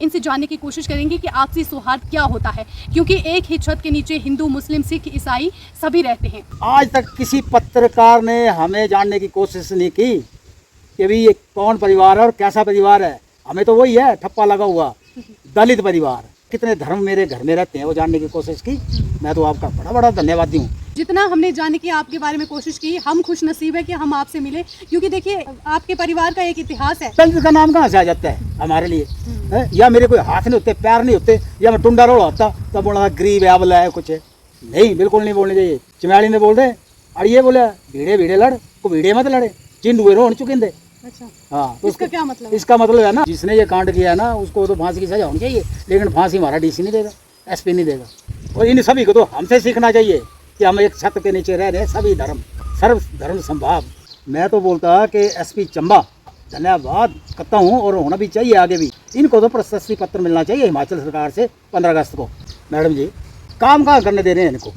इनसे जानने की कोशिश करेंगे कि आपसी सौहार्द क्या होता है, क्योंकि एक ही छत के नीचे हिंदू, मुस्लिम, सिख, ईसाई सभी रहते हैं। आज तक किसी पत्रकार ने हमें जानने की कोशिश नहीं की कि भाई ये कौन परिवार है और कैसा परिवार है। हमें तो वही है, ठप्पा लगा हुआ दलित परिवार। कितने धर्म मेरे घर में रहते हैं वो जानने की कोशिश की। मैं तो आपका बड़ा बड़ा धन्यवादी हूँ। जितना हमने जानने की आपके बारे में कोशिश की, हम खुश नसीब है कि हम आपसे मिले, क्योंकि देखिए आपके परिवार का एक इतिहास है। दलित का नाम कहाँ से आ जाता है हमारे लिए है? या मेरे कोई हाथ नहीं होते, पैर नहीं होते, या मैं टुंडा रोड़ा होता तब बोला गरीब है, अबला है, कुछ है नहीं। बिल्कुल नहीं बोलने चाहिए। चमैली ने बोल रहे और ये बोला भीड़े भीड़े लड़ को भीड़े मत लड़े, चिंड हुए रोन चुके। अच्छा, हाँ, तो इसका क्या मतलब? इसका मतलब है ना, जिसने ये कांड किया है ना उसको तो फांसी की सजा होनी चाहिए, लेकिन फांसी हमारा डीसी नहीं देगा, एसपी नहीं देगा। और इन सभी को तो हमसे सीखना चाहिए कि हम एक छत के नीचे रह रहे हैं, सभी धर्म, सर्व धर्म संभाव। मैं तो बोलता कि एसपी चंबा धन्यवाद करता हूँ, और होना भी चाहिए आगे भी। इनको तो प्रशस्ति पत्र मिलना चाहिए हिमाचल सरकार से 15 अगस्त को। मैडम जी काम कहाँ करने दे रहे हैं इनको,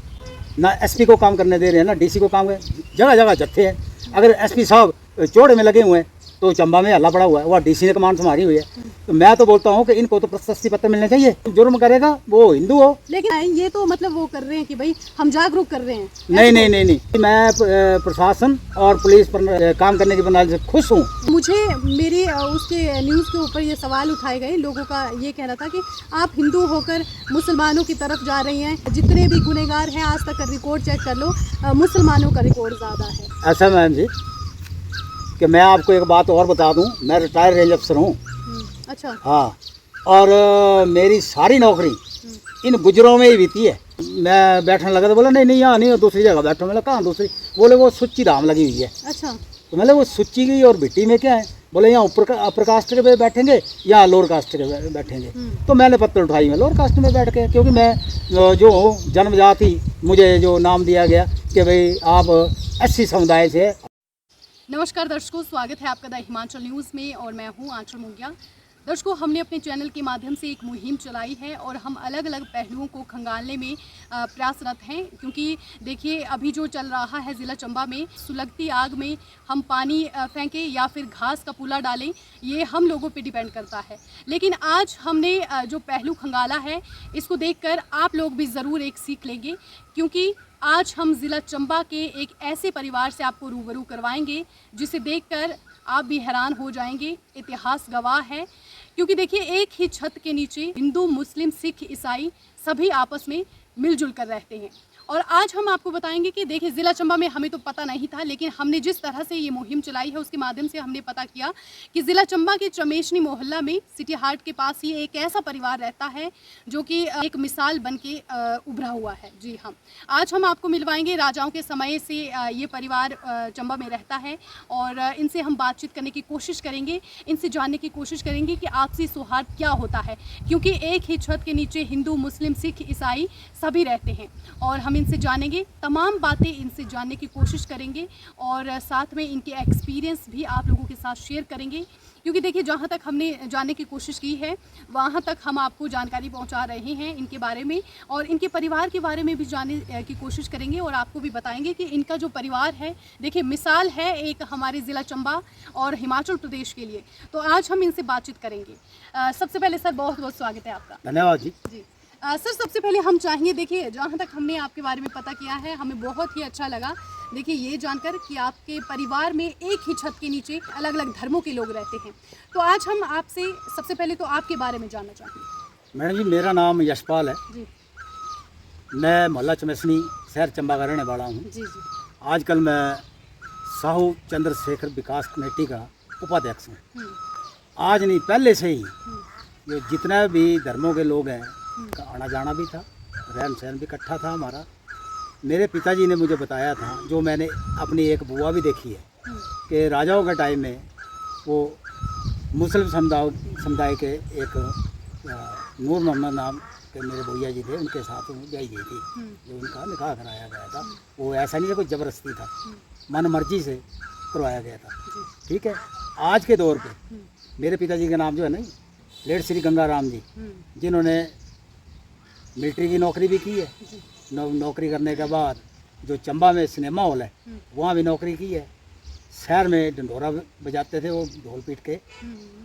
ना एसपी को काम करने दे रहे हैं ना डीसी को काम, जगह जगह जत्थे हैं। अगर एसपी साहब चौड़े में लगे हुए हैं तो चंबा में हल्ला पड़ा हुआ है, वह डीसी ने कमान संभाली हुई है। तो मैं तो बोलता हूँ कि इनको तो प्रशस्ति पत्र मिलने चाहिए। जुर्म करेगा वो हिंदू हो। लेकिन ये तो मतलब वो कर रहे हैं कि भाई हम जागरूक कर रहे हैं। नहीं नहीं नहीं नहीं, मैं प्रशासन और पुलिस पर काम करने की प्रणाली से खुश हूँ। मुझे मेरी उसके न्यूज़ के ऊपर ये सवाल उठाए गए, लोगों का ये कहना था कि आप हिंदू होकर मुसलमानों की तरफ जा रही हैं। जितने भी गुनहगार हैं आज तक का रिकॉर्ड चेक कर लो, मुसलमानों का रिकॉर्ड ज़्यादा है। ऐसा मैम जी कि मैं आपको एक बात और बता दूं, मैं रिटायर रेंज अफसर हूँ। अच्छा। हाँ, और मेरी सारी नौकरी इन गुजरों में ही बीती है। मैं बैठने लगा तो बोला नहीं नहीं यहाँ नहीं, दूसरी जगह बैठो। मैंने कहाँ दूसरी? बोले वो सुच्ची धाम लगी हुई है। अच्छा। तो मैंने वो सुच्ची की और भिट्टी में क्या है? बोले यहाँ अपर कास्ट के पे बैठेंगे या लोअर कास्ट के बैठेंगे। तो मैंने पत्थर उठाई, मैं लोअर कास्ट में बैठ के, क्योंकि मैं जो हूँ जन्मजाति, मुझे जो नाम दिया गया कि भाई आप एससी समुदाय से। नमस्कार दर्शकों, स्वागत है आपका द हिमाचल न्यूज़ में और मैं हूं आंचल मुंगिया। दर्शकों, हमने अपने चैनल के माध्यम से एक मुहिम चलाई है और हम अलग अलग पहलुओं को खंगालने में प्रयासरत हैं, क्योंकि देखिए अभी जो चल रहा है ज़िला चंबा में, सुलगती आग में हम पानी फेंकें या फिर घास का पुला डालें, ये हम लोगों पे डिपेंड करता है। लेकिन आज हमने जो पहलू खंगाला है, इसको देखकर आप लोग भी ज़रूर एक सीख लेंगे, क्योंकि आज हम ज़िला चंबा के एक ऐसे परिवार से आपको रूबरू करवाएंगे जिसे देखकर आप भी हैरान हो जाएंगे। इतिहास गवाह है, क्योंकि देखिए एक ही छत के नीचे हिंदू, मुस्लिम, सिख, ईसाई सभी आपस में मिलजुल कर रहते हैं। और आज हम आपको बताएंगे कि देखिए ज़िला चंबा में हमें तो पता नहीं था, लेकिन हमने जिस तरह से ये मुहिम चलाई है उसके माध्यम से हमने पता किया कि ज़िला चंबा के चमेशनी मोहल्ला में सिटी हार्ट के पास ही एक ऐसा परिवार रहता है जो कि एक मिसाल बन के उभरा हुआ है। जी हाँ, आज हम आपको मिलवाएंगे। राजाओं के समय से ये परिवार चंबा में रहता है और इनसे हम बातचीत करने की कोशिश करेंगे, इनसे जानने की कोशिश करेंगे कि आपसी सौहार्द क्या होता है, क्योंकि एक ही छत के नीचे हिंदू, मुस्लिम, सिख, ईसाई सभी रहते हैं। और हम इनसे जानेंगे, तमाम बातें इनसे जानने की कोशिश करेंगे और साथ में इनके एक्सपीरियंस भी आप लोगों के साथ शेयर करेंगे, क्योंकि देखिए जहाँ तक हमने जानने की कोशिश की है वहाँ तक हम आपको जानकारी पहुँचा रहे हैं इनके बारे में, और इनके परिवार के बारे में भी जानने की कोशिश करेंगे और आपको भी बताएंगे कि इनका जो परिवार है देखिए मिसाल है एक हमारे ज़िला चंबा और हिमाचल प्रदेश के लिए। तो आज हम इनसे बातचीत करेंगे। सबसे पहले सर बहुत बहुत स्वागत है आपका। धन्यवाद जी। जी सर, सबसे पहले हम चाहेंगे, देखिए जहाँ तक हमने आपके बारे में पता किया है हमें बहुत ही अच्छा लगा देखिए ये जानकर कि आपके परिवार में एक ही छत के नीचे अलग अलग धर्मों के लोग रहते हैं। तो आज हम आपसे सबसे पहले तो आपके बारे में जानना चाहेंगे। मैडम जी मेरा नाम यशपाल है जी मैं मोहल्ला चमेसनी शहर चंबा का रहने वाला हूँ। जी जी। आजकल मैं साहू चंद्रशेखर विकास कमेटी का उपाध्यक्ष हूँ। आज नहीं पहले से ही ये जितने भी धर्मों के लोग हैं का आना जाना भी था, रहन सहन भी इकट्ठा था हमारा। मेरे पिताजी ने मुझे बताया था, जो मैंने अपनी एक बुआ भी देखी है, कि राजाओं के टाइम में वो मुस्लिम समुदाय के एक नूर मोहम्मद नाम के मेरे भैया जी थे, उनके साथ ब्याई गई थी, जो उनका निकाह कराया गया था। वो ऐसा नहीं है कोई ज़बरदस्ती था, मन मर्जी से करवाया गया था। ठीक है। आज के दौर पे मेरे पिताजी का नाम जो है ना लेट श्री गंगाराम जी, जिन्होंने मिलिट्री की नौकरी भी की है, नौकरी करने के बाद जो चंबा में सिनेमा हॉल है वहाँ भी नौकरी की है। शहर में ढंढोरा बजाते थे वो ढोल पीट के,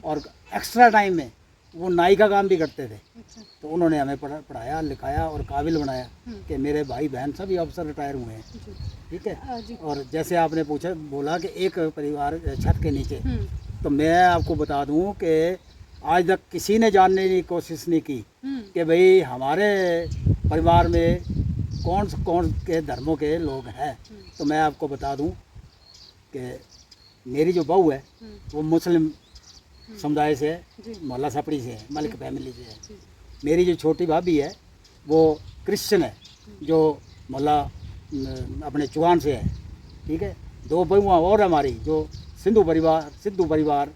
और एक्स्ट्रा टाइम में वो नाई का काम भी करते थे। अच्छा। तो उन्होंने हमें पढ़ाया लिखाया और काबिल बनाया कि मेरे भाई बहन सभी अफसर रिटायर हुए हैं। जी। ठीक है। जी। और जैसे आपने पूछा बोला कि एक परिवार छत के नीचे, हम्म। तो मैं आपको बता दूं कि आज तक किसी ने जानने की कोशिश नहीं की हम्म। कि भाई हमारे परिवार में कौन के धर्मों के लोग हैं। तो मैं आपको बता दूं कि मेरी जो बहू है वो मुस्लिम समुदाय से है, जी। मोहल्ला सपड़ी से है, मलिक फैमिली से है। जी। मेरी जो छोटी भाभी है वो क्रिश्चियन है, जो मोहल्ला अपने चौहान से है। ठीक है। दो बहुआँ और हमारी जो सिद्धू परिवार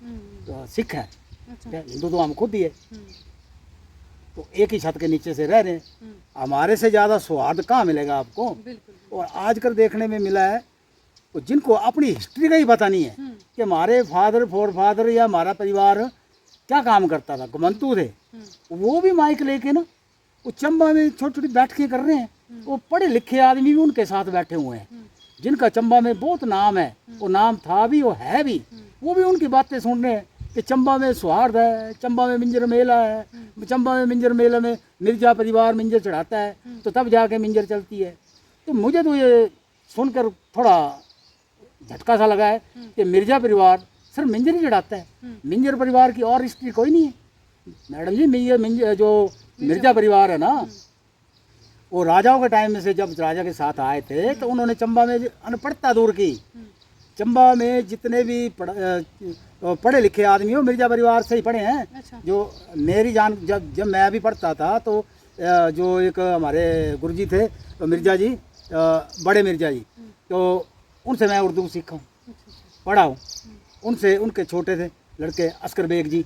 सिख हैं। अच्छा। ठीक है। हिंदू तो हम खुद ही है। हम्म। तो एक ही छत के नीचे से रह रहे हैं। हम्म। हमारे से ज़्यादा सौहार्द कहाँ मिलेगा आपको। बिल्कुल। और आजकल देखने में मिला है तो जिनको अपनी हिस्ट्री का ही पता नहीं है कि हमारे फादर या हमारा परिवार क्या काम करता था। घुमंतू थे, वो भी माइक लेके ना वो चंबा में छोटी छोटी बैठकें कर रहे हैं। वो पढ़े लिखे आदमी भी उनके साथ बैठे हुए हैं, जिनका चंबा में बहुत नाम है, वो नाम था भी वो है भी, वो भी उनकी बातें सुन रहे हैं कि चंबा में सौहार्द है, चंबा में मिंजर मेला है, चंबा में मिंजर मेले में मिर्जा परिवार मिंजर चढ़ाता है तो तब जाके मिंजर चलती है। तो मुझे तो ये सुनकर थोड़ा झटका सा लगा है कि मिर्जा परिवार सिर्फ मिंजर ही चढ़ाता है, मिंजर परिवार की और हिस्ट्री कोई नहीं है। मैडम जी मिंजर जो मिर्जा परिवार है ना, वो राजाओं के टाइम में से जब राजा के साथ आए थे तो उन्होंने चंबा में अनपढ़ता दूर की, चंबा में जितने भी पढ़े लिखे आदमी हो मिर्जा परिवार से ही पढ़े हैं। अच्छा। जो मेरी जान जब मैं भी पढ़ता था तो जो एक हमारे गुरुजी थे तो मिर्जा जी, बड़े मिर्जा जी, तो उनसे मैं उर्दू सीखा हूँ, पढ़ा हूँ उनसे। उनके छोटे थे लड़के अस्कर बेग जी,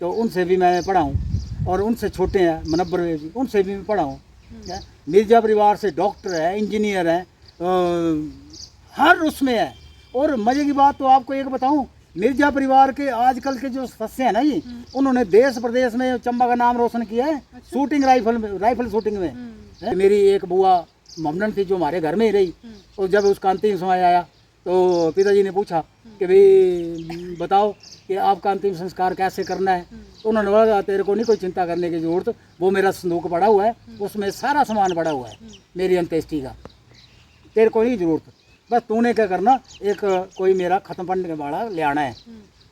तो उनसे भी मैं पढ़ा हूँ। और उनसे छोटे हैं मनब्बर बेग जी, उनसे भी मैं पढ़ा हूँ। मिर्जा परिवार से डॉक्टर है, इंजीनियर है, हर उसमें है। और मज़े की बात तो आपको एक बताऊं, मिर्जा परिवार के आजकल के जो सदस्य हैं ना जी, उन्होंने देश प्रदेश में चंबा का नाम रोशन किया है। अच्छा। शूटिंग राइफल शूटिंग में। मेरी एक बुआ ममनन थी जो हमारे घर में ही रही, और जब उसका अंतिम समय आया तो पिताजी ने पूछा कि भाई बताओ कि आपका अंतिम संस्कार कैसे करना है। तो उन्होंने बोला तेरे को नहीं कोई चिंता करने की ज़रूरत, वो मेरा संदूक पड़ा हुआ है, उसमें सारा सामान पड़ा हुआ है मेरी अंत्येष्टि का, तेरे को नहीं ज़रूरत, बस तूने क्या करना एक कोई मेरा ख़त्म पढ़ने वाला ले आना है।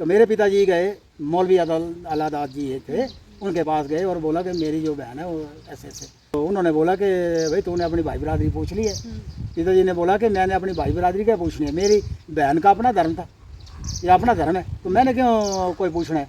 तो मेरे पिताजी गए, मौलवी अलादाद जी थे, उनके पास गए और बोला कि मेरी जो बहन है वो ऐसे ऐसे। तो उन्होंने बोला कि भाई तूने अपनी भाई बिरादरी पूछ ली है। पिताजी ने बोला कि मैंने अपनी भाई बिरादरी क्या पूछनी है, मेरी बहन का अपना धर्म था, ये अपना धर्म है, तो मैंने क्यों कोई पूछना है।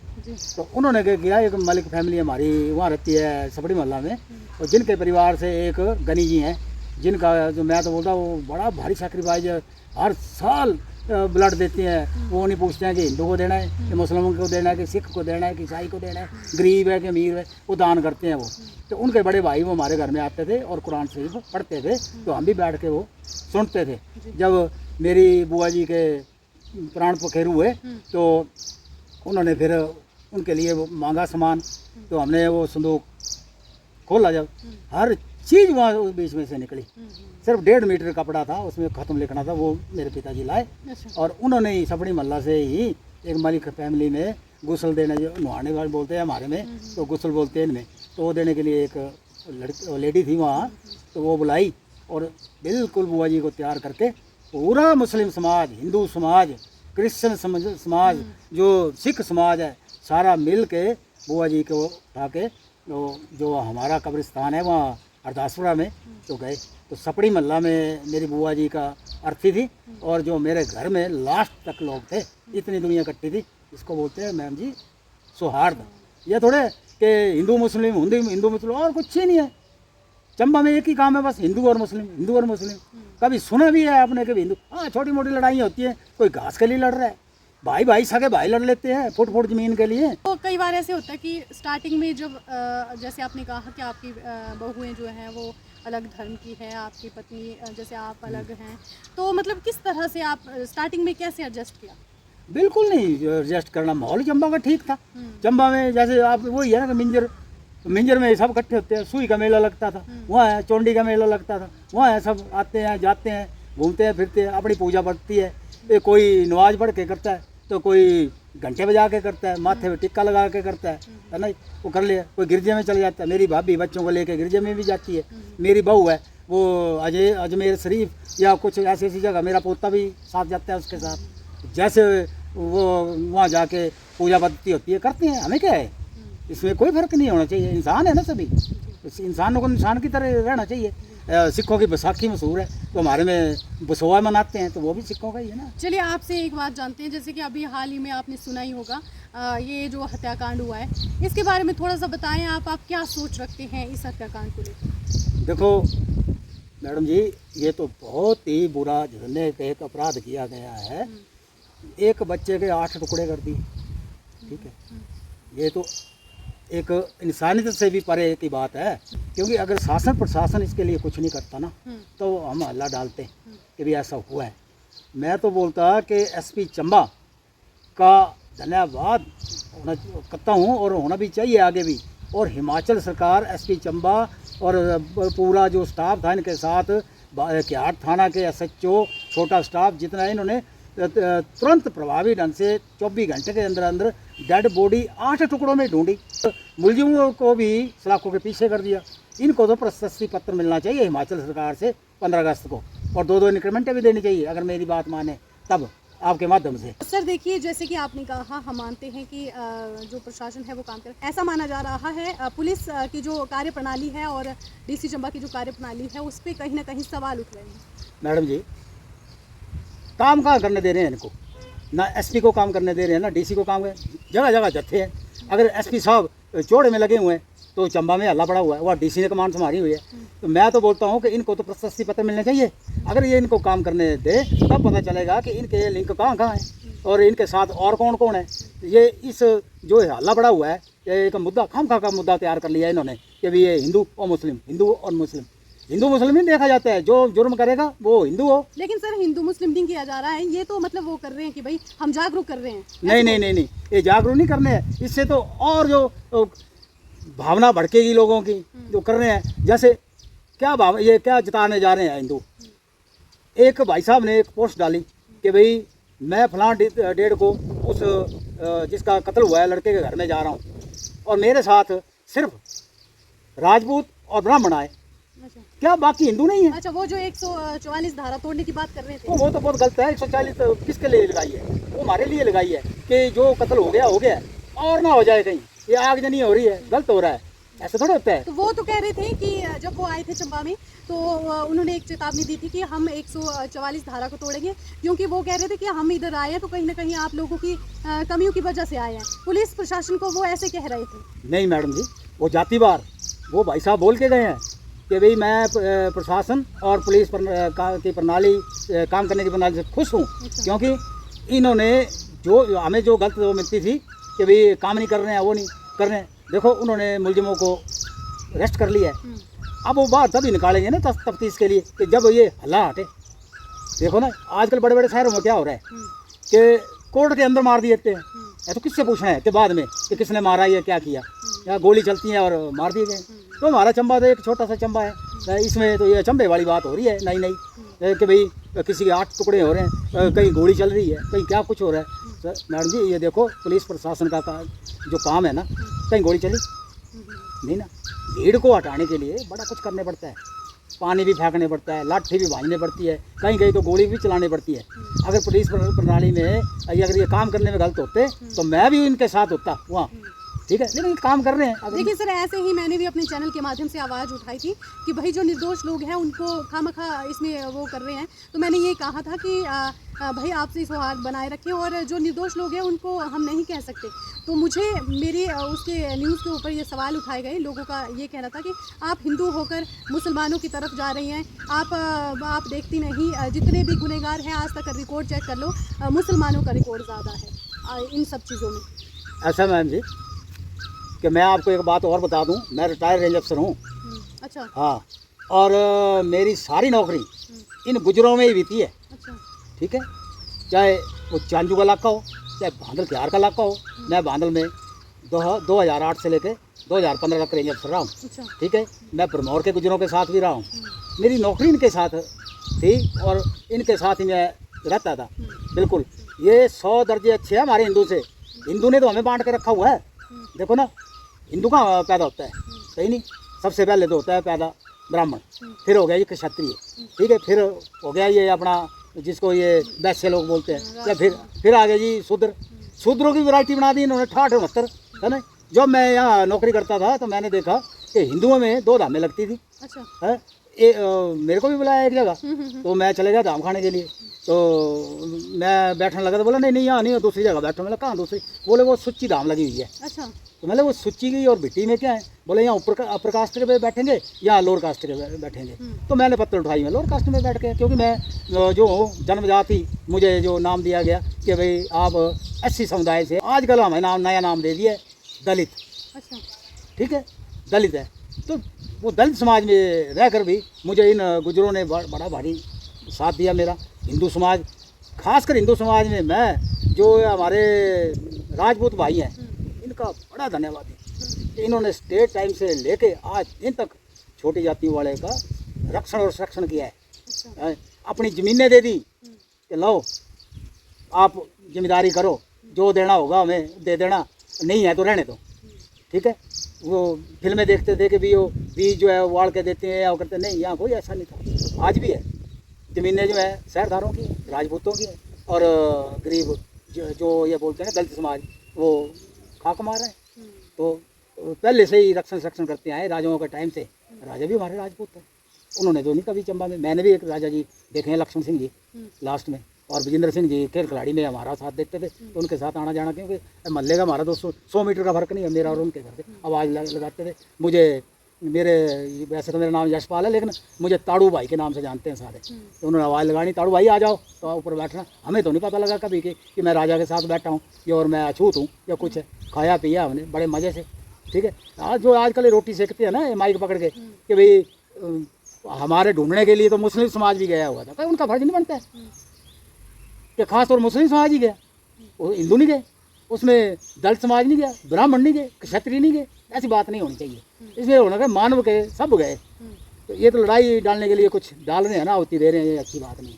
तो उन्होंने क्या किया, एक मलिक फैमिली हमारी वहाँ रहती है सपड़ी मोहल्ला में, और जिनके परिवार से एक गनी जी हैं, जिनका जो मैं तो बोलता हूँ वो बड़ा भारी सैक्रिफाइस हर साल ब्लड देते हैं। वो नहीं पूछते हैं कि हिंदू को देना है कि मुसलमान को देना है कि सिख को देना है कि ईसाई को देना है, गरीब है कि अमीर है, वो दान करते हैं वो। तो उनके बड़े भाई वो हमारे घर में आते थे और कुरान शरीफ पढ़ते थे, तो हम भी बैठ के वो सुनते थे। जब मेरी बुआ जी के प्राण पखेरु हुए तो उन्होंने फिर उनके लिए वो मांगा सामान, तो हमने वो संदूक खोला, जब हर चीज़ वहाँ उस बीच में से निकली, सिर्फ 1.5 मीटर कपड़ा था, उसमें ख़त्म लिखना था, वो मेरे पिताजी लाए। और उन्होंने ही सपड़ी मोहल्ला से ही एक मलिक फैमिली में गुसल देने, जो नहाने वाले बोलते हैं हमारे में, तो गुसल बोलते हैं इनमें, तो वो देने के लिए एक लेडी थी वहाँ, तो वो बुलाई और बिल्कुल बुआ जी को तैयार करके पूरा मुस्लिम समाज, हिंदू समाज, क्रिश्चियन समाज, जो सिख समाज है, सारा मिल के बुआ जी को उठा के जो हमारा कब्रिस्तान है वहाँ अरदासपुरा में तो गए। तो सपड़ी मोहल्ला में मेरी बुआ जी का अर्थी थी, और जो मेरे घर में लास्ट तक लोग थे, इतनी दुनिया इकट्ठी थी, इसको बोलते हैं मैम जी सौहार्द। ये थोड़े कि हिंदू मुस्लिम और कुछ ही नहीं है। चंबा में एक ही काम है बस, हिंदू और मुस्लिम। कभी सुना भी है आपने कभी हिंदू, हाँ छोटी मोटी लड़ाई होती है, कोई घास के लिए लड़ रहा है, भाई सगे भाई लड़ लेते हैं फुट ज़मीन के लिए। तो कई बार ऐसे होता है कि स्टार्टिंग में जब जैसे आपने कहा कि आपकी बहुएं जो हैं वो अलग धर्म की है, आपकी पत्नी जैसे आप अलग हैं, तो मतलब किस तरह से आप स्टार्टिंग में कैसे एडजस्ट किया? बिल्कुल नहीं एडजस्ट करना, माहौल चंबा का ठीक था। चंबा में जैसे आप वही है ना कि मिंजर में सब इकट्ठे होते हैं, सुई का मेला लगता था, वहाँ है चौंडी का मेला लगता था, वहाँ है सब आते हैं जाते हैं घूमते हैं फिरते हैं, अपनी पूजा पड़ती है, कोई नमाज पढ़ के करता है तो कोई घंटे बजा के करता है, माथे में टिक्का लगा के करता है ना, वो कर लिया। कोई गिरजे में चले जाता है, मेरी भाभी बच्चों को लेके गिरजे में भी जाती है। मेरी बहू है वो अजमेर शरीफ या कुछ ऐसी ऐसी जगह, मेरा पोता भी साथ जाता है उसके साथ। जैसे वो वहाँ जाके पूजा पद्धति होती है, करते हैं, हमें क्या है इसमें, कोई फर्क नहीं होना चाहिए। इंसान है ना सभी, इंसानों को इंसान की तरह रहना चाहिए। सिखों की बैसाखी मशहूर है, तो हमारे में बसोआ मनाते हैं, तो वो भी सिखों का ही है ना। चलिए आपसे एक बात जानते हैं, जैसे कि अभी हाल ही में आपने सुना ही होगा ये जो हत्याकांड हुआ है, इसके बारे में थोड़ा सा बताएं। आप क्या सोच रखते हैं इस हत्याकांड को लेकर? देखो मैडम जी, ये तो बहुत ही बुरा झरने का एक अपराध किया गया है। एक बच्चे के 8 टुकड़े कर दिए, ठीक है। ये तो एक इंसानियत से भी परे की बात है, क्योंकि अगर शासन प्रशासन इसके लिए कुछ नहीं करता ना, तो हम हल्ला डालते हैं कि भी ऐसा हुआ है। मैं तो बोलता कि एसपी चंबा का धन्यवाद होना करता हूँ, और होना भी चाहिए आगे भी। और हिमाचल सरकार, एसपी चंबा और पूरा जो स्टाफ था इनके साथ, किहाड़ थाना के एसएचओ, छोटा स्टाफ जितना, इन्होंने तुरंत प्रभावी ढंग से 24 घंटे के अंदर अंदर डेड बॉडी 8 टुकड़ों में ढूंढी, मुलजिमों को भी सलाखों के पीछे कर दिया। इनको तो प्रशस्ति पत्र मिलना चाहिए हिमाचल सरकार से 15 अगस्त को, और 2-2 इंक्रीमेंटें भी देनी चाहिए, अगर मेरी बात माने तब आपके माध्यम से। सर देखिए, जैसे कि आपने कहा, हम मानते हैं कि जो प्रशासन है वो काम करे, ऐसा माना जा रहा है पुलिस की जो कार्यप्रणाली है और डीसी चंबा की जो कार्यप्रणाली है उस पर कहीं ना कहीं सवाल उठ रहे हैं। मैडम जी, काम कहाँ करने दे रहे हैं इनको, ना एसपी को काम करने दे रहे हैं, ना डीसी को काम कर, जगह जगह जत्थे हैं। अगर एसपी साहब चौड़े में लगे हुए हैं तो चंबा में हल्ला पड़ा हुआ है, वह डीसी ने कमान संभाली हुई है। तो मैं तो बोलता हूँ कि इनको तो प्रशस्ति पत्र मिलने चाहिए। अगर ये इनको काम करने दे तब पता चलेगा कि इनके लिंक कहाँ कहाँ हैं और इनके साथ और कौन कौन है। ये इस जो हल्ला पड़ा हुआ है, ये एक मुद्दा खामखा का मुद्दा तैयार कर लिया है इन्होंने कि भी ये हिंदू और मुस्लिम, हिंदू और मुस्लिम। हिंदू मुस्लिम नहीं देखा जाता है, जो जुर्म करेगा वो हिंदू हो। लेकिन सर हिंदू मुस्लिम नहीं किया जा रहा है, ये तो मतलब वो कर रहे हैं कि भाई हम जागरूक कर रहे हैं। नहीं नहीं नहीं नहीं, ये जागरूक नहीं करने हैं, इससे तो और जो भावना भड़केगी लोगों की, जो कर रहे हैं। जैसे क्या भाव, ये क्या जताने जा रहे हैं हिंदू। एक भाई साहब ने एक पोस्ट डाली कि भाई मैं फलां डेट को उस जिसका कत्ल हुआ है लड़के के घर में जा रहा हूँ, और मेरे साथ सिर्फ राजपूत और ब्राह्मण आए। अच्छा, क्या बाकी हिंदू नहीं है? अच्छा, वो जो 144 धारा तोड़ने की बात कर रहे थे, वो तो बहुत गलत है। 140 किसके लिए लगाई है? वो हमारे लिए लगाई है कि जो कत्ल हो गया और ना हो जाए कहीं, ये आगजनी हो रही है, गलत हो रहा है, ऐसा थोड़ा होता है। तो वो तो कह रहे थे कि जब वो आए थे चंबा में तो उन्होंने एक चेतावनी दी थी कि हम 144 धारा को तोड़ेंगे, क्योंकि वो कह रहे थे कि हम इधर आए हैं तो कहीं ना कहीं आप लोगों की कमियों की वजह से आए हैं। पुलिस प्रशासन को वो ऐसे कह रहे थे। नहीं मैडम जी, वो जातिवार, वो भाई साहब बोल के गए हैं कि भाई मैं प्रशासन और पुलिस की प्रणाली, काम करने की प्रणाली से खुश हूँ। क्योंकि इन्होंने जो हमें जो गलत वो मिलती थी कि भाई काम नहीं कर रहे हैं, वो नहीं कर रहे हैं, देखो उन्होंने मुलजिमों को अरेस्ट कर लिया है। अब वो बात तभी निकालेंगे ना तफ्तीश के लिए कि जब ये हल्ला हटे। देखो ना आजकल बड़े बड़े शहरों में क्या हो रहा है कि कोर्ट के अंदर मार दिए हैं, या तो किससे पूछना है कि बाद में कि किसने मारा, ये क्या किया, या गोली चलती है और मार दिए गए। तो हमारा चंबा तो एक छोटा सा चंबा है, इसमें तो ये चंबे वाली बात हो रही है। नहीं नहीं कि भाई किसी के 8 टुकड़े हो रहे हैं, कहीं गोली चल रही है, कहीं क्या कुछ हो रहा है। मैडम जी ये देखो पुलिस प्रशासन का जो काम है ना, कहीं गोली चली नहीं ना। भीड़ को हटाने के लिए बड़ा कुछ करने पड़ता है, पानी भी फेंकने पड़ता है, लाठी भी भाजनी पड़ती है, कहीं कहीं तो गोली भी चलानी पड़ती है। अगर पुलिस प्रणाली में अगर ये काम करने में गलत होते तो मैं भी इनके साथ होता वहाँ, ठीक है, लेकिन काम कर रहे हैं। देखिए सर, ऐसे ही मैंने भी अपने चैनल के माध्यम से आवाज़ उठाई थी कि भाई जो निर्दोष लोग हैं उनको खामखा इसमें वो कर रहे हैं। तो मैंने ये कहा था कि भाई आपसी सौहार्द बनाए रखें, और जो निर्दोष लोग हैं उनको हम नहीं कह सकते। तो मुझे मेरी उसके न्यूज़ के ऊपर ये सवाल उठाए गए, लोगों का ये कहना था कि आप हिंदू होकर मुसलमानों की तरफ जा रही हैं, आप देखती नहीं, जितने भी गुनहगार हैं आज तक रिकॉर्ड चेक कर लो, मुसलमानों का रिकॉर्ड ज़्यादा है इन सब चीज़ों में। ऐसा मैम जी कि मैं आपको एक बात और बता दूं, मैं रिटायर्ड रेंज अफसर हूँ। अच्छा। हाँ, और मेरी सारी नौकरी इन गुजरों में ही बीती है। अच्छा। ठीक है, चाहे वो चांजू का इलाका हो, चाहे बांदल किहार का इलाका हो। मैं बांदल में 2008 से लेकर 2015 तक रेंज अफसर रहा हूँ। अच्छा। ठीक है, मैं भरमौर के गुजरों के साथ भी रहा हूँ। मेरी नौकरी इनके साथ थी और इनके साथ ही मैं रहता था। बिल्कुल, ये 100 दर्जे अच्छे हैं हमारे हिंदू से, हिंदू ने तो हमें बांट के रखा हुआ है। देखो ना, हिंदू कहाँ पैदा होता है? कहीं नहीं। सबसे पहले तो होता है पैदा ब्राह्मण, फिर हो गया ये क्षत्रिय, ठीक है, फिर हो गया ये अपना जिसको ये वैश्य लोग बोलते हैं, या फिर आ गया जी शूद्र। शूद्रों की वैरायटी बना दी इन्होंने 68-69, है ना। जब मैं यहाँ नौकरी करता था तो मैंने देखा कि हिंदुओं में 2 धामें लगती थी। अच्छा। है मेरे को भी बुलाया एक जगह, तो मैं चले गया धाम खाने के लिए। तो मैं बैठने लगा तो बोला नहीं यहाँ नहीं, दूसरी जगह बैठो। मैंने कहाँ दूसरी? बोले वो सुच्ची धाम लगी हुई है। अच्छा। तो मैंने वो सुच्ची की और भिट्टी में क्या है? बोले यहाँ अपर कास्ट के पे बैठेंगे या लोअर कास्ट के पे बैठेंगे। तो मैंने पत्थर उठाई, मैं लोअर कास्ट में बैठ गया, क्योंकि मैं जो हूँ जन्मजाति, मुझे जो नाम दिया गया कि भाई आप SC समुदाय से। आजकल हमें नया नाम दे दिया है दलित। अच्छा। ठीक है, दलित है। तो वो दलित समाज में रहकर भी मुझे इन गुजरों ने बड़ा भारी साथ दिया मेरा। हिंदू समाज, खासकर हिंदू समाज में मैं जो हमारे राजपूत भाई हैं, इनका बड़ा धन्यवाद है। इन्होंने स्टेट टाइम से लेके आज दिन तक छोटी जातियों वाले का रक्षण और संरक्षण किया है। अच्छा। अपनी ज़मीनें दे दी कि लो आप जिम्मेदारी करो, जो देना होगा हमें दे देना, नहीं है तो रहने दो। ठीक है, वो फिल्में देखते थे कि भी वो बीज जो है वाड़ के देते हैं या वो करते, नहीं, यहाँ कोई ऐसा नहीं था। आज भी है, ज़मीनें जो है शहरदारों की, राजपूतों की, और गरीब जो ये बोलते हैं दलित समाज, वो खाक मार रहे हैं। तो पहले से ही रक्षण संरक्षण करते आए राजाओं के टाइम से। राजा भी हमारे राजपूत थे, उन्होंने तो नहीं कभी चंबा में। मैंने भी एक राजा जी देखे हैं, लक्ष्मण सिंह जी लास्ट में, और विजेंद्र सिंह जी खेल खिलाड़ी में हमारा साथ देते थे, तो उनके साथ आना जाना, क्योंकि महल्ले का हमारा 100 मीटर का फर्क नहीं है मेरा और उनके घर से। आवाज़ लगाते थे मुझे, वैसे तो मेरा नाम यशपाल है, लेकिन मुझे ताड़ू भाई के नाम से जानते हैं सारे। तो उन्होंने आवाज़ लगानी, ताड़ू भाई आ जाओ, तो ऊपर बैठना। हमें तो नहीं पता लगा कभी कि मैं राजा के साथ बैठा हूँ या और मैं अछूत हूँ या कुछ है। खाया पिया हमने बड़े मज़े से। ठीक है, आज जो आजकल रोटी सेकते हैं ना माइक पकड़ के कि भाई हमारे ढूंढने के लिए तो मुस्लिम समाज भी गया हुआ था, उनका फर्ज नहीं बनता है कि खास तौर मुस्लिम समाज ही गया, वो हिंदू नहीं गए, उसमें दलित समाज नहीं गया, ब्राह्मण नहीं गए, क्षत्रिय नहीं गए। ऐसी बात नहीं होनी चाहिए। इसलिए होना कि मानव के सब गए। तो ये तो लड़ाई डालने के लिए कुछ डाल रहे हैं ना, होती दे रहे हैं, ये अच्छी बात नहीं।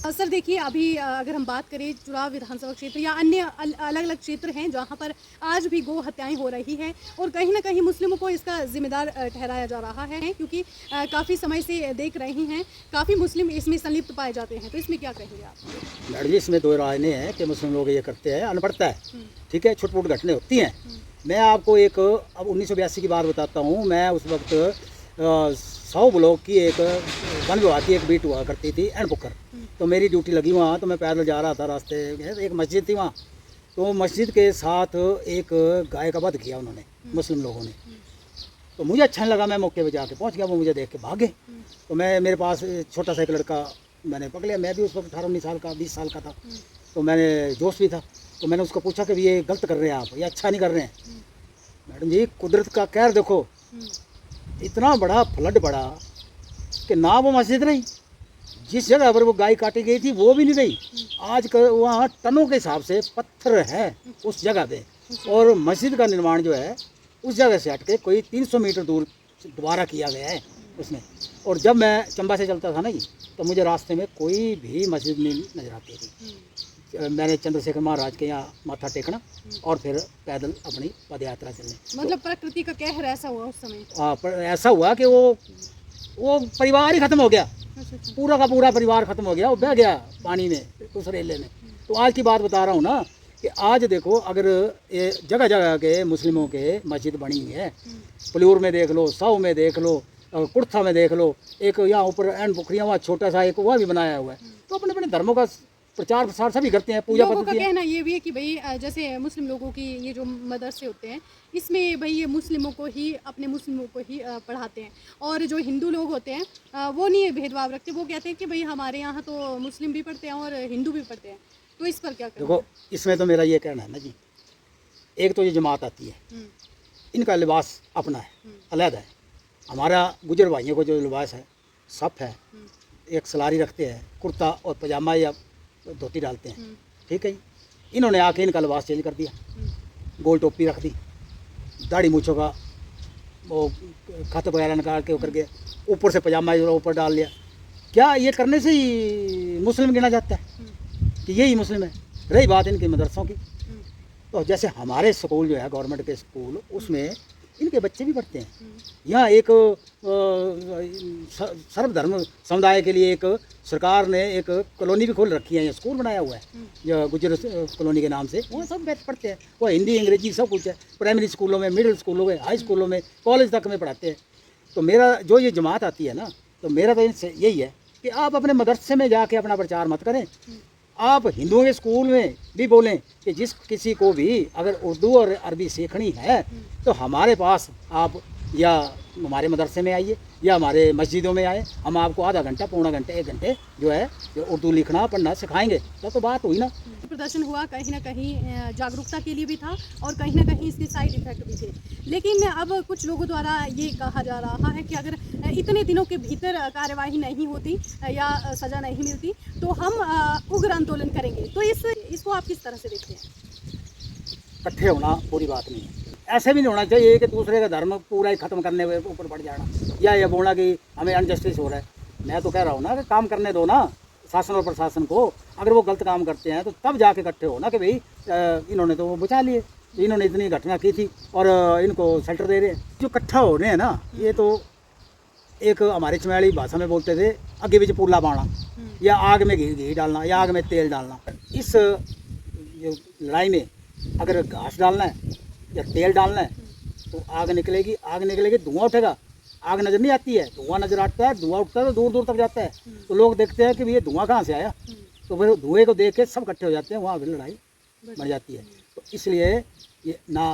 सर देखिए, अभी अगर हम बात करें चुनाव विधानसभा क्षेत्र या अन्य अलग अलग क्षेत्र हैं जहां पर आज भी गो हत्याएं हो रही हैं, और कहीं ना कहीं मुस्लिमों को इसका जिम्मेदार ठहराया जा रहा है, क्योंकि काफ़ी समय से देख रहे हैं काफ़ी मुस्लिम इसमें संलिप्त पाए जाते हैं। तो इसमें क्या कहेंगे आप? लड़जी, इसमें दो राय नहीं है कि मुस्लिम लोग ये करते हैं, अनपढ़ता है। ठीक है, छुटपुट घटने होती हैं। मैं आपको एक अब 1982 की बात बताता हूँ। मैं उस वक्त 100 ब्लॉक की एक वन विभाग की एक बीट हुआ करती थी एंडपुकर। तो मेरी ड्यूटी लगी वहाँ, तो मैं पैदल जा रहा था, रास्ते में एक मस्जिद थी वहाँ। तो मस्जिद के साथ एक गाय का वध किया उन्होंने, मुस्लिम लोगों ने। तो मुझे अच्छा नहीं लगा, मैं मौके पे जाके पहुँच गया, वो मुझे देख के भागे। तो मेरे पास छोटा सा एक लड़का मैंने पकड़ लिया, मैं भी उस वक्त 18-19 साल का 20 साल का था, तो मैंने जोश भी था। तो मैंने उसको पूछा कि ये गलत कर रहे हैं आप, ये अच्छा नहीं कर रहे हैं। मैडम जी, कुदरत का कहर देखो, इतना बड़ा फ्लड पड़ा कि ना वो मस्जिद रही, जिस जगह पर वो गाय काटी गई थी वो भी नहीं रही। आज वहाँ टनों के हिसाब से पत्थर है उस जगह पे, और मस्जिद का निर्माण जो है उस जगह से हट के कोई 300 मीटर दूर दोबारा किया गया है उसमें। और जब मैं चंबा से चलता था ना जी, तो मुझे रास्ते में कोई भी मस्जिद नहीं नजर आती थी। मैंने चंद्रशेखर महाराज के यहाँ माथा टेकना और फिर पैदल अपनी पद यात्रा चलने। मतलब प्रकृति का कहर ऐसा हुआ उस समय? हाँ, पर ऐसा हुआ कि वो परिवार ही खत्म हो गया, पूरा का पूरा परिवार खत्म हो गया, वो बह गया पानी में उस रेले में। तो आज की बात बता रहा हूँ ना कि आज देखो, अगर ये जगह जगह के मुस्लिमों के मस्जिद बनी हुई है, पलूर में देख लो, साऊ में देख लो, कुर्था में देख लो, एक यहाँ ऊपर एंड पुखरिया वहाँ छोटा सा एक वह भी बनाया हुआ है। तो अपने अपने धर्मों का प्रचार प्रसार सभी करते हैं, पूजा लोगों का कहना ये भी है कि भाई जैसे मुस्लिम लोगों की ये जो मदरसे होते हैं, इसमें भाई ये मुस्लिमों को ही, अपने मुस्लिमों को ही पढ़ाते हैं, और जो हिंदू लोग होते हैं वो नहीं भेदभाव रखते। वो कहते हैं कि भाई हमारे यहाँ तो मुस्लिम भी पढ़ते हैं और हिंदू भी पढ़ते हैं। तो इस पर क्या कहना? देखो, इसमें तो मेरा ये कहना है ना जी, एक तो ये जमात आती है, इनका लिबास अपना है, अलग है। हमारा गुजर भाइयों को जो लिबास है, सफ है, एक सलारी रखते हैं, कुर्ता और पजामा या धोती डालते हैं। ठीक है, इन्होंने आके इनका लिबास चेंज कर दिया, गोल टोपी रख दी, दाढ़ी मूछों का वो खत वगैरह निकाल के कर गया, ऊपर से पजामा जो ऊपर डाल लिया। क्या ये करने से ही मुस्लिम गिना जाता है कि यही मुस्लिम है? रही बात इनके मदरसों की, तो जैसे हमारे स्कूल जो है गवर्नमेंट के स्कूल, उसमें इनके बच्चे भी पढ़ते हैं। यहाँ एक सर्वधर्म समुदाय के लिए एक सरकार ने एक कॉलोनी भी खोल रखी है, यहाँ स्कूल बनाया हुआ है जो गुजर कॉलोनी के नाम से। वहाँ सब बैच पढ़ते हैं, वो हिंदी अंग्रेजी सब कुछ है। प्राइमरी स्कूलों में, मिडिल स्कूलों में, हाई स्कूलों में, कॉलेज तक में पढ़ाते हैं। तो मेरा जो ये जमात आती है ना, तो मेरा तो इनसे यही है कि आप अपने मदरसे में जाके अपना प्रचार मत करें। आप हिंदुओं के स्कूल में भी बोलें कि जिस किसी को भी अगर उर्दू और अरबी सीखनी है तो हमारे पास आप या हमारे मदरसे में आइए या हमारे मस्जिदों में आए, हम आपको आधा घंटा, पौना घंटे, 1 घंटे जो है जो उर्दू लिखना पढ़ना सिखाएंगे। तो बात हुई ना। प्रदर्शन हुआ कहीं ना कहीं जागरूकता के लिए भी था और कहीं ना कहीं इसके साइड इफेक्ट भी थे। लेकिन अब कुछ लोगों द्वारा ये कहा जा रहा है कि अगर इतने दिनों के भीतर कार्यवाही नहीं होती या सज़ा नहीं मिलती तो हम उग्र आंदोलन करेंगे। तो इसको आप किस तरह से देखते हैं? इकट्ठे होना पूरी बात नहीं है। ऐसे भी नहीं होना चाहिए कि दूसरे का धर्म पूरा ही ख़त्म करने के ऊपर बढ़ जाना या ये बोलना कि हमें अनजस्टिस हो रहा है। मैं तो कह रहा हूँ ना कि काम करने दो ना शासन और प्रशासन को। अगर वो गलत काम करते हैं तो तब जाके इकट्ठे हो ना कि भाई इन्होंने तो वो बचा लिए, इन्होंने इतनी घटना की थी और इनको शेल्टर दे रहे हैं। जो इकट्ठा हो रहे हैं ना, ये तो एक हमारे चमैली भाषा में बोलते थे आगे बीच पुल्ला पाना या आग में घी डालना या आग में तेल डालना। इस जो लड़ाई में अगर घास डालना है या तेल डालना है तो आग निकलेगी, धुआं उठेगा। आग नज़र नहीं आती है, धुआं नज़र आता है, धुआं उठता है तो दूर दूर तक जाता है। तो लोग देखते हैं कि ये धुआं कहाँ से आया, तो फिर धुएँ को देख के सब इकट्ठे हो जाते हैं, वहाँ फिर लड़ाई बढ़ जाती है। तो इसलिए ये ना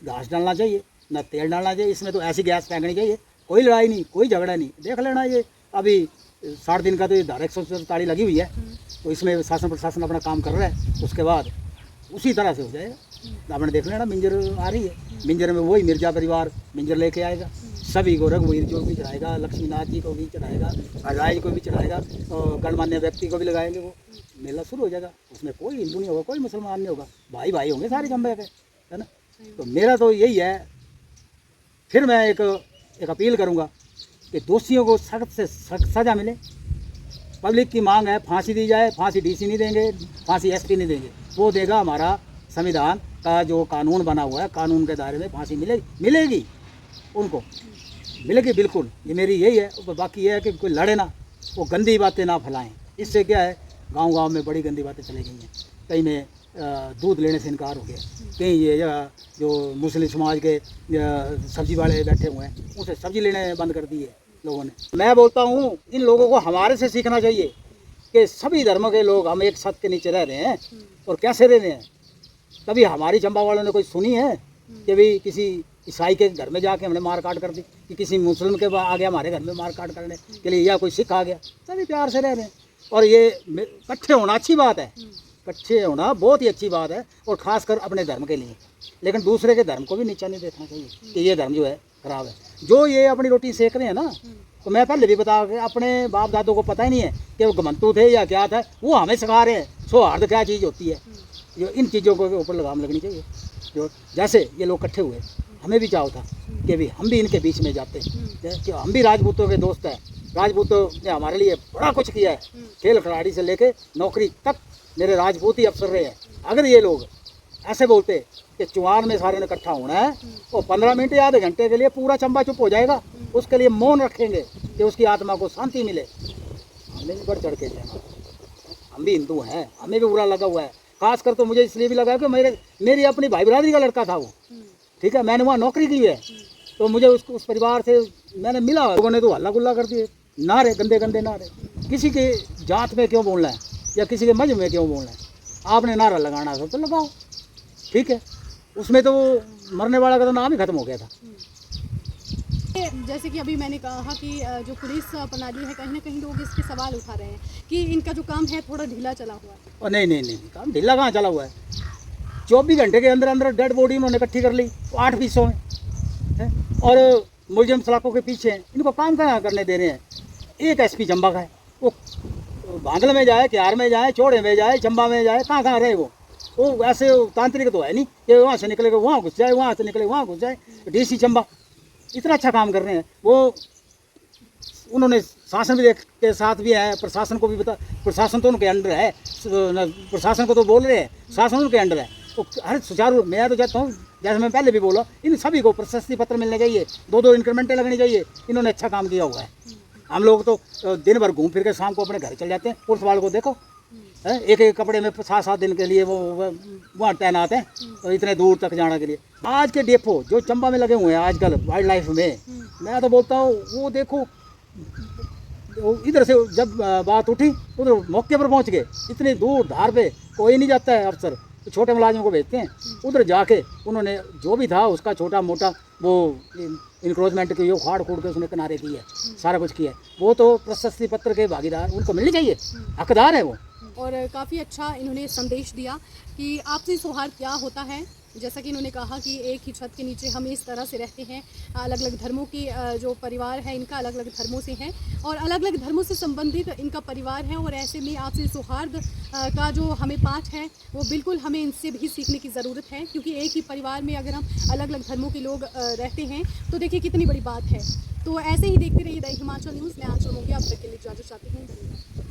घास डालना चाहिए ना तेल डालना चाहिए, इसमें तो ऐसी गैस फेंकनी चाहिए। कोई लड़ाई नहीं, कोई झगड़ा नहीं। देख लेना ये अभी 60 दिन का तो ये धारा 147 लगी हुई है, तो इसमें शासन प्रशासन अपना काम कर रहा है। उसके बाद उसी तरह से हो जाएगा। आपने देख लेना मिंजर आ रही है, मिंजर में वही मिर्जा परिवार मिंजर लेके आएगा, सभी को रघुवीर जो भी चढ़ाएगा, लक्ष्मीनाथ जी को भी चढ़ाएगा, राय को भी चढ़ाएगा और गणमान्य व्यक्ति को भी लगाएंगे। वो मेला शुरू हो जाएगा। उसमें कोई हिंदू नहीं होगा, कोई मुसलमान नहीं होगा, भाई भाई होंगे सारे जम्बे के, है ना। तो मेरा तो यही है। फिर मैं एक अपील करूँगा कि दोषियों को सख्त से सख्त सज़ा मिले। पब्लिक की मांग है फांसी दी जाए। फांसी डीसी नहीं देंगे, फांसी एसपी नहीं देंगे, वो देगा हमारा संविधान का जो कानून बना हुआ है। कानून के दायरे में फांसी मिलेगी उनको, मिलेगी बिल्कुल। ये मेरी यही है। बाकी ये है कि कोई लड़े ना, वो गंदी बातें ना फैलाएं। इससे क्या है, गांव-गांव में बड़ी गंदी बातें चली गई हैं। कहीं में दूध लेने से इनकार हो गया, कहीं ये जो मुस्लिम समाज के सब्जी वाले बैठे हुए हैं उनसे सब्जी लेने बंद कर दिए लोगों ने। मैं बोलता हूँ इन लोगों को हमारे से सीखना चाहिए कि सभी धर्मों के लोग हम एक छत के नीचे रह रहे हैं और कैसे रह रहे हैं। कभी हमारी चंबा वालों ने कोई सुनी है कि भाई किसी ईसाई के घर में जाके हमने मार काट कर दी, कि किसी मुस्लिम के आ गया हमारे घर में मार काट करने के लिए, या कोई सिख आ गया। सभी प्यार से रह रहे हैं और ये इकट्ठे होना अच्छी बात है। इकट्ठे होना बहुत ही अच्छी बात है और ख़ासकर अपने धर्म के लिए। लेकिन दूसरे के धर्म को भी नीचा नहीं देखना चाहिए कि ये धर्म जो है खराब है। जो ये अपनी रोटी सेक रहे हैं ना, तो मैं पहले भी बता के अपने बाप दादों को पता ही नहीं है कि वो घमंतु थे या क्या था। वो हमें सिखा रहे हैं सौहार्द क्या चीज़ होती है। जो इन चीज़ों को ऊपर लगाम लगनी चाहिए। जो जैसे ये लोग इकट्ठे हुए, हमें भी चाह था कि भी हम भी इनके बीच में जाते, कि हम भी राजपूतों के दोस्त हैं। राजपूतों ने हमारे लिए बड़ा कुछ किया है, खेल खिलाड़ी से लेके नौकरी तक मेरे राजपूत ही अफसर रहे हैं। अगर ये लोग ऐसे बोलते कि चुआन में सारे ने इकट्ठा होना है और 15 मिनट या आधे घंटे के लिए पूरा चंबा चुप हो जाएगा, उसके लिए मौन रखेंगे कि उसकी आत्मा को शांति मिले, हमने भी बढ़ चढ़ के जाना। हम भी हिंदू हैं, हमें भी बुरा लगा हुआ है। खासकर तो मुझे इसलिए भी लगा कि मेरी अपनी भाई बरादरी का लड़का था वो, ठीक है। मैंने वहाँ नौकरी की है, तो मुझे उस परिवार से मैंने मिला। लोगों ने तो हल्ला गुल्ला कर दिए, नारे गंदे गंदे नारे। किसी के जात में क्यों बोलना है या किसी के मजहब में क्यों बोलना है? आपने नारा लगाना था तो लगाओ, ठीक है। उसमें तो मरने वाला का तो नाम ही खत्म हो गया था। जैसे कि अभी मैंने कहा कि जो पुलिस प्रणाली है, कहीं ना कहीं लोग इसके सवाल उठा रहे हैं कि इनका जो काम है थोड़ा ढीला चला हुआ है। और नहीं, काम ढीला कहाँ चला हुआ है। 24 घंटे के अंदर अंदर डेड बॉडी उन्होंने इकट्ठी कर ली 8 हिस्सों में है? और मुलजिम सलाखों के पीछे हैं। इनको काम कहाँ करने दे रहे हैं। एक एसपी चंबा का है, वो भांगल में जाए, क्यार में जाए, चौड़े में जाए, चंबा में जाए, कहाँ रहे वो ऐसे तांत्रिक तो है नहीं कि वहाँ से निकले वहाँ घुस जाए, वहाँ से निकले वहाँ घुस जाए। डीसी चंबा इतना अच्छा काम कर रहे हैं। वो उन्होंने शासन भी के साथ भी है, प्रशासन को भी प्रशासन तो उनके अंडर है। प्रशासन को तो बोल रहे हैं, शासन उनके अंडर है। तो हर सुचारू, मैं तो चाहता हूँ जैसे मैं पहले भी बोला, इन सभी को प्रशस्ति पत्र मिलने चाहिए, 2-2 इंक्रीमेंटें लगनी चाहिए। इन्होंने अच्छा काम किया हुआ है। हम लोग तो दिन भर घूम फिर के शाम को अपने घर चले जाते हैं। पुलिस वालों को देखो, एक एक कपड़े में 7-7 दिन के लिए वो वहाँ तैनात हैं, तो इतने दूर तक जाने के लिए। आज के डेपो जो चंबा में लगे हुए हैं आजकल वाइल्ड लाइफ में, मैं तो बोलता हूँ वो देखो, इधर से जब बात उठी उधर मौके पर पहुँच गए। इतनी दूर धार पे कोई नहीं जाता है अफसर, तो छोटे मुलाजिमों को भेजते हैं। उधर जाके उन्होंने जो भी था उसका छोटा मोटा वो इंक्रोचमेंट की उखाड़ खूड़ के उसने किनारे की है, सारा कुछ किया है। वो तो प्रशस्ति पत्र के भागीदार, उनको मिलनी चाहिए, हकदार है वो। और काफ़ी अच्छा इन्होंने संदेश दिया कि आपसी सौहार्द क्या होता है। जैसा कि इन्होंने कहा कि एक ही छत के नीचे हम इस तरह से रहते हैं, अलग अलग धर्मों की जो परिवार है इनका अलग अलग धर्मों से है और अलग अलग धर्मों से संबंधित इनका परिवार है। और ऐसे में आपसी सौहार्द का जो हमें पाठ है वो बिल्कुल हमें इनसे भी सीखने की ज़रूरत है, क्योंकि एक ही परिवार में अगर हम अलग अलग धर्मों के लोग रहते हैं तो देखिए कितनी बड़ी बात है। तो ऐसे ही देखते रहिए द हिमाचल न्यूज़। मैं आंचल मुंगिया, अब तक के लिए इजाज़त चाहती हूँ। धन्यवाद।